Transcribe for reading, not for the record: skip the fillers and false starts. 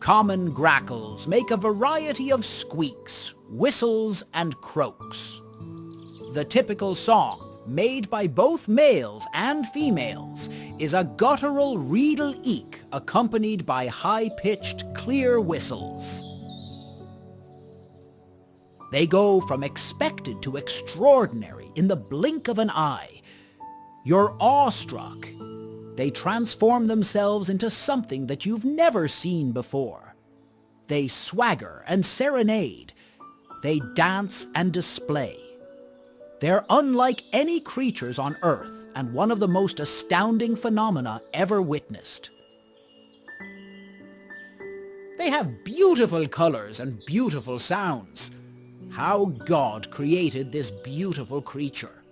Common grackles make a variety of squeaks, whistles, and croaks. The typical song, made by both males and females, is a guttural reedle eek accompanied by high-pitched, clear whistles. They go from expected to extraordinary in the blink of an eye. You're awestruck. They transform themselves into something that you've never seen before. They swagger and serenade. They dance and display. They're unlike any creatures on Earth and one of the most astounding phenomena ever witnessed. They have beautiful colors and beautiful sounds. How God created this beautiful creature.